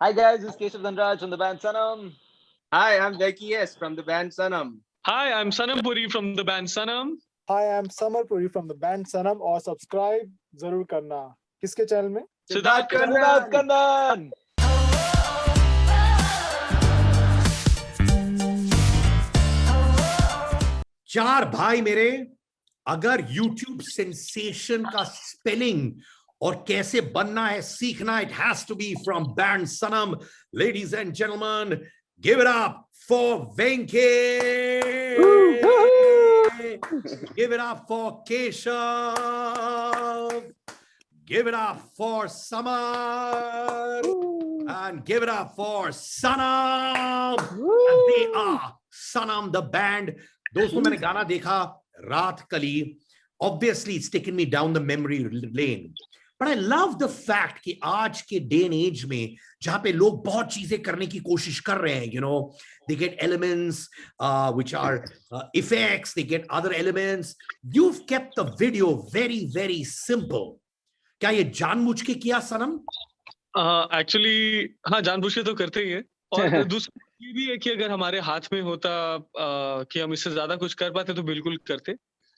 Hi guys, this is Keshav Dhanraj from the band Sanam. Hi, I'm Becky S from the band Sanam. Hi, I'm Sanam Puri from the band Sanam. Hi, I'm Samar Puri from the band Sanam. और subscribe जरूर करना किसके channel में? Siddharth Siddharth Kandan. चार भाई मेरे, अगर YouTube sensation का स्पेलिंग और कैसे बनना है सीखना, it has to be from band Sanam. Ladies and gentlemen, give it up for Venki. Give it up for Keshav. Give it up for Samar. And give it up for Sanam. And they are Sanam the band. दोस्तों, मैंने गाना देखा रात कली. Obviously, it's taken me down the memory lane. But I love the fact कि आज के day and age में जहाँ पे लोग बहुत चीजें करने की कोशिश कर रहे हैं, you know, they get elements which are effects, they get other elements. You've kept the video very, very simple. क्या ये जानबूझ के किया सनम? Actually, हाँ, जानबूझ के तो करते ही है. और दूसरा ये भी है कि अगर हमारे हाथ में होता कि हम इससे ज्यादा कुछ कर पाते तो बिल्कुल करते.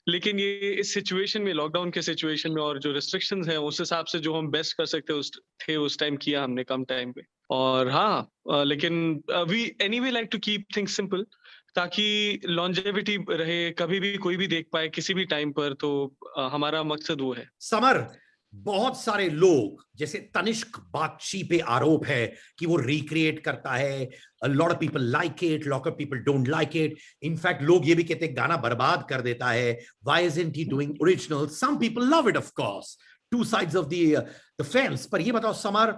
लेकिन ये इस सिचुएशन में, लॉकडाउन के सिचुएशन में और जो रिस्ट्रिक्शंस हैं उस हिसाब से जो हम बेस्ट कर सकते उस टाइम किया हमने कम टाइम पे. और हाँ, लेकिन we anyway like to keep things simple ताकि लॉन्जेविटी रहे, कभी भी कोई भी देख पाए किसी भी टाइम पर. तो हमारा मकसद वो है. समर, बहुत सारे लोग जैसे तनिष्क बागची पे आरोप है कि वो रिक्रिएट करता है. A lot of people like it, a lot of people don't like it. In fact, लोग ये भी कहते हैं गाना बर्बाद कर देता है. Why isn't he doing original? Some people love it, of course. Two sides of the fence. पर ये बताओ समर,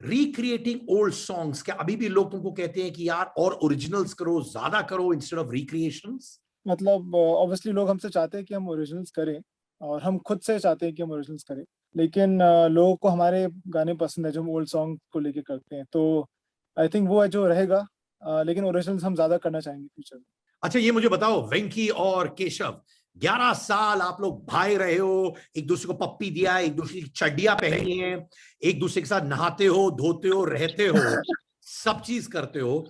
recreating old songs, क्या अभी भी लोग तुमको कहते हैं कि यार और ओरिजिनल्स करो, ज्यादा करो instead of recreations? मतलब ऑब्वियसली लोग हमसे चाहते हैं कि हम ओरिजिनल्स करें और हम खुद से चाहते हैं कि हम ओरिजिनल्स करें, लेकिन लोगों को हमारे गाने पसंद है जो हम ओल्ड सॉन्ग को लेके करते हैं. तो आई थिंक वो है जो रहेगा, लेकिन ओरिजिनल्स हम ज्यादा करना चाहेंगे फ्यूचर में. अच्छा, ये मुझे बताओ वेंकी और केशव, 11 साल आप लोग भाई रहे हो, एक दूसरे को पप्पी दिया है, एक दूसरे की चड्डियां पहनी है, एक दूसरे के साथ नहाते हो, धोते हो, रहते हो, सब चीज करते हो.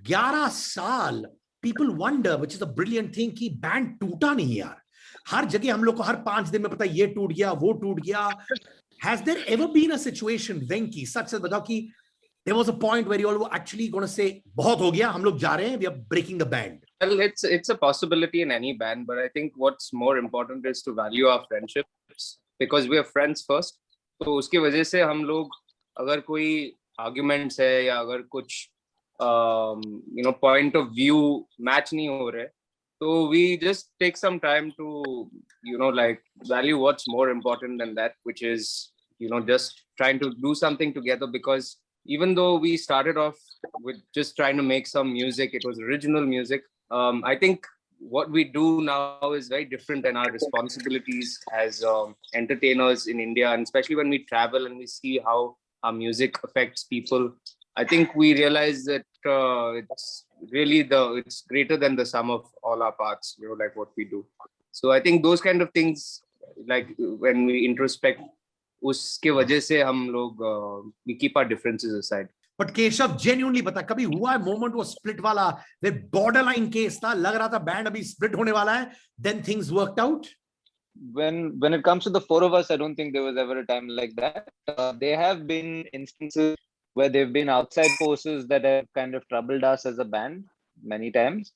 11 साल, people wonder, which is a brilliant thing, कि बैंड टूटा नहीं यार. हर जगह हम लोग को हर 5 दिन में पता है ये टूट गया, वो टूट गया. Has there ever been a situation, Venki, सच सच बताओ कि there was a point where you all were actually going to say बहुत हो गया, हम लोग जा रहे हैं, we are breaking the band? Well, it's a possibility in any band, but I think what's more important is to value our friendships because we are friends first. तो उसकी वजह से हम लोग अगर कोई arguments है या अगर कुछ point of view match नहीं हो रहे, so we just take some time to like value what's more important than that, which is just trying to do something together. Because even though we started off with just trying to make some music, it was original music. I think what we do now is very different than our responsibilities as entertainers in India, and especially when we travel and we see how our music affects people. I think we realize that it's really it's greater than the sum of all our parts, like what we do. So I think those kind of things, like when we introspect, उसके वजह से हम लोग we keep our differences aside. But Keshav, genuinely बता, कभी हुआ है moment वो स्प्लिट वाला, वे बॉर्डरलाइन केस था, लग रहा था बैंड अभी स्प्लिट होने वाला है, then things worked out? When it comes to the four of us, I don't think there was ever a time like that. There have been instances where there've been outside forces that have kind of troubled us as a band many times.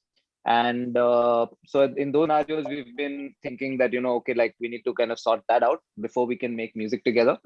And so in those scenarios, we've been thinking that, okay, like we need to kind of sort that out before we can make music together.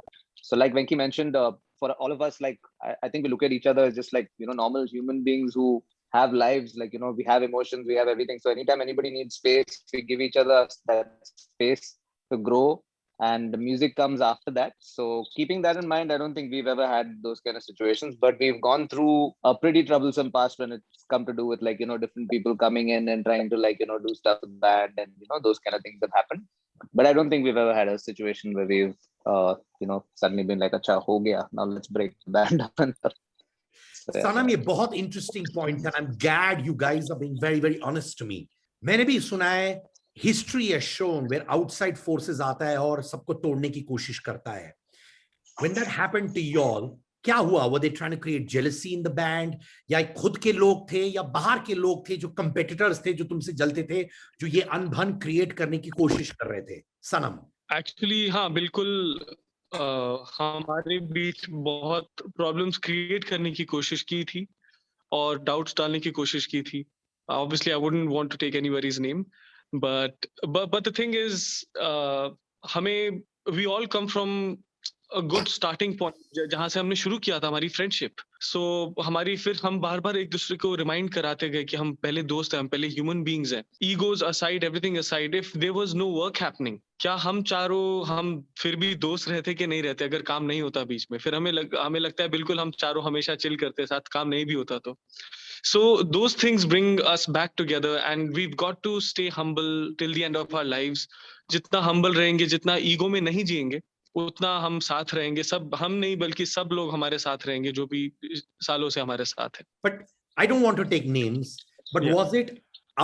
So like Venki mentioned, for all of us, like I think we look at each other as just like, normal human beings who have lives, like, we have emotions, we have everything. So anytime anybody needs space, we give each other that space to grow, and the music comes after that. So keeping that in mind, I don't think we've ever had those kind of situations, but we've gone through a pretty troublesome past when it's come to do with like, different people coming in and trying to like, do stuff with the band, and, those kind of things that happen. But I don't think we've ever had a situation where we've, suddenly been like, acha, ho gaya, now let's break the band up. So, yeah. Sanam, ये बहुत interesting point, and I'm glad you guys are being very, very honest to me. मैंने भी सुना है, history has shown where outside forces आता है और सबको तोड़ने की कोशिश करता है. When that happened to y'all, क्या हुआ? Were they trying to create jealousy in the band? या खुद के लोग थे या बाहर के लोग थे जो competitors थे जो तुमसे जलते थे, जो ये अनबन क्रिएट करने की कोशिश कर रहे थे? सनम, एक्चुअली हाँ बिल्कुल, हमारे बीच बहुत प्रॉब्लम्स क्रिएट करने की कोशिश की थी और डाउट्स डालने की कोशिश की थी. Obviously I wouldn't want to take anybody's name, but the thing is, हमें we all come from a good starting point जहां से हमने शुरू किया था हमारी फ्रेंडशिप. सो हमारी फिर हम बार बार एक दूसरे को रिमाइंड कराते गए कि हम पहले दोस्त हैं, हम पहले ह्यूमन बीइंग्स हैं. Egos aside, everything aside, if there was no work happening, क्या हम चारों हम फिर भी दोस्त रहते कि नहीं रहते अगर काम नहीं होता बीच में? फिर हमें लगता है बिल्कुल हम चारों हमेशा चिल करते साथ, काम नहीं भी होता तो. So those things bring us back together, and we've got to stay humble till the end of our lives. जितना humble रहेंगे, जितना ईगो में नहीं जिएंगे, उतना हम साथ रहेंगे. सब हम नहीं बल्कि सब लोग हमारे साथ रहेंगे जो भी सालों से हमारे साथ है. but I don't want to take names, but Yeah. was it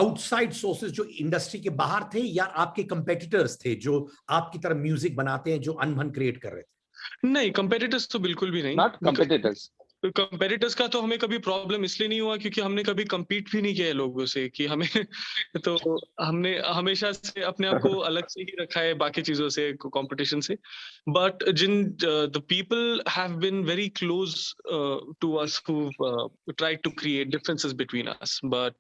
outside sources जो इंडस्ट्री के बाहर थे या आपके कंपेटिटर्स थे जो आपकी तरह म्यूजिक बनाते हैं जो अनबन क्रिएट कर रहे थे? नहीं, कंपेटिटर्स तो बिल्कुल भी नहीं. Not competitors. कंपेटिटर्स का तो हमें कभी प्रॉब्लम इसलिए नहीं हुआ क्योंकि हमने कभी compete भी नहीं किया है लोगों से कि हमें तो हमने हमेशा से अपने आप को अलग से ही रखा है बाकी चीजों से, कंपटीशन से. But the people have been very close to us who've tried to create differences between us, but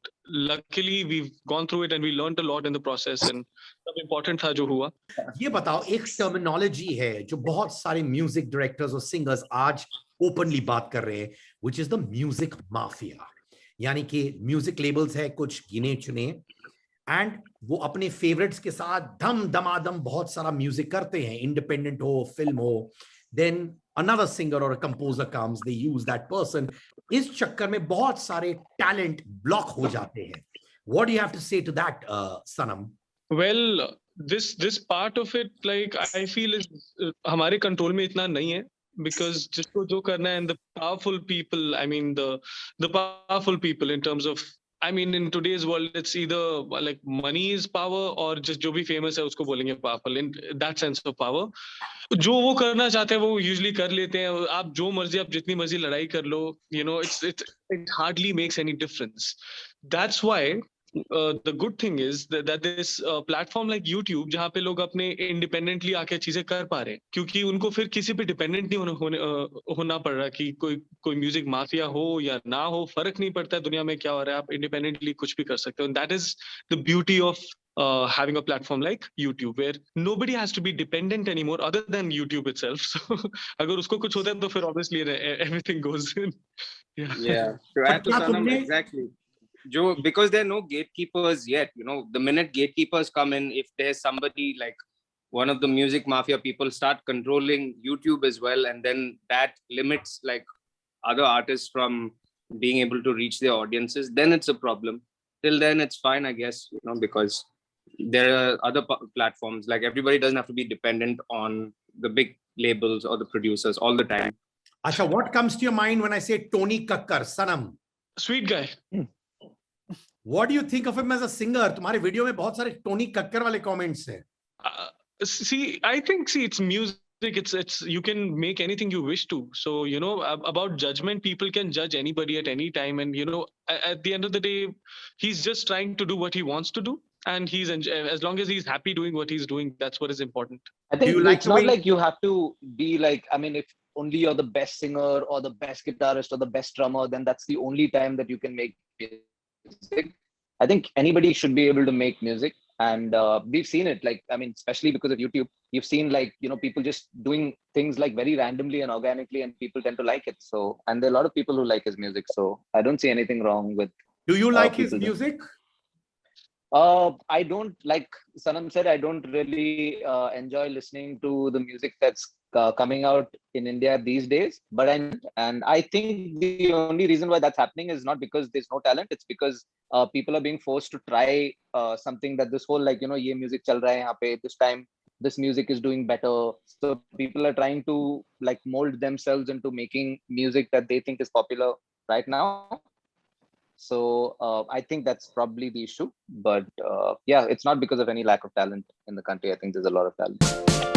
luckily we've gone through it and we learned a lot in the process, and सब important था जो हुआ. ये बताओ, एक terminology है जो बहुत सारे म्यूजिक डायरेक्टर्स और सिंगर्स आज ओपनली बात कर रहे हैं, which is the music mafia. यानी कि म्यूजिक लेबल्स है कुछ गिने चुने, एंड वो अपने फेवरेट्स के साथ धम धमाधम बहुत सारा म्यूजिक करते हैं, इंडिपेंडेंट हो, फिल्म हो. Then another singer or a composer comes, they use that person. इस चक्कर में बहुत सारे टैलेंट ब्लॉक हो जाते हैं. What do you have to say to that, Sanam? Well, this part of it, like I feel is हमारे control में इतना नहीं है, because जिसको जो करना है, and the powerful people, I mean the powerful people in terms of, I mean in today's world it's either like money is power or just जो भी famous है उसको बोलेंगे powerful, in that sense of power. जो वो करना चाहते हैं वो usually कर लेते हैं. आप जो मर्जी, आप जितनी मर्जी लड़ाई कर लो, you know, it hardly makes any difference. That's why the good thing is that this platform like YouTube, जहाँ पे लोग अपने independently आके चीजें कर पा रहे हैं, क्योंकि उनको फिर किसी पे dependent नहीं होना पड़ रहा कि कोई music mafia हो या ना हो, फर्क नहीं पड़ता है दुनिया में क्या हो रहा है, आप independently कुछ भी कर सकते हो. And that is the beauty of having a platform like YouTube, where nobody has to be dependent anymore other than YouTube itself. So अगर उसको कुछ होता है तो फिर obviously everything goes in. Yeah. To add to Sanam, exactly. Because there are no gatekeepers yet, you know, the minute gatekeepers come in, if there's somebody like one of the music mafia people start controlling YouTube as well, and then that limits like other artists from being able to reach their audiences, then it's a problem. Till then, it's fine, I guess, you know, because there are other platforms. Like everybody doesn't have to be dependent on the big labels or the producers all the time. Asha, what comes to your mind when I say Tony Kakkar, Sanam? Sweet guy. What do you think of him as a singer? तुम्हारे video में बहुत सारे Tony Kakkar वाले comments हैं. I think it's music. It's you can make anything you wish to. So, you know, about judgment, people can judge anybody at any time, and you know, at the end of the day, he's just trying to do what he wants to do, and as long as he's happy doing what he's doing, that's what is important. I think like it's not like you have to be like, I mean, if only you're the best singer or the best guitarist or the best drummer, then that's the only time that you can make music. I think anybody should be able to make music, and we've seen it, like, I mean, especially because of YouTube, you've seen, like, you know, people just doing things like very randomly and organically, and people tend to like it. So, and there are a lot of people who like his music, so I don't see anything wrong with. Do you like his music? I don't, like Sanam said, I don't really enjoy listening to the music that's coming out in India these days. But I think the only reason why that's happening is not because there's no talent. It's because people are being forced to try something that this whole, like, you know, ye music chal raha hai yahan pe, this time this music is doing better. So people are trying to like mold themselves into making music that they think is popular right now. So I think that's probably the issue. But yeah, it's not because of any lack of talent in the country. I think there's a lot of talent.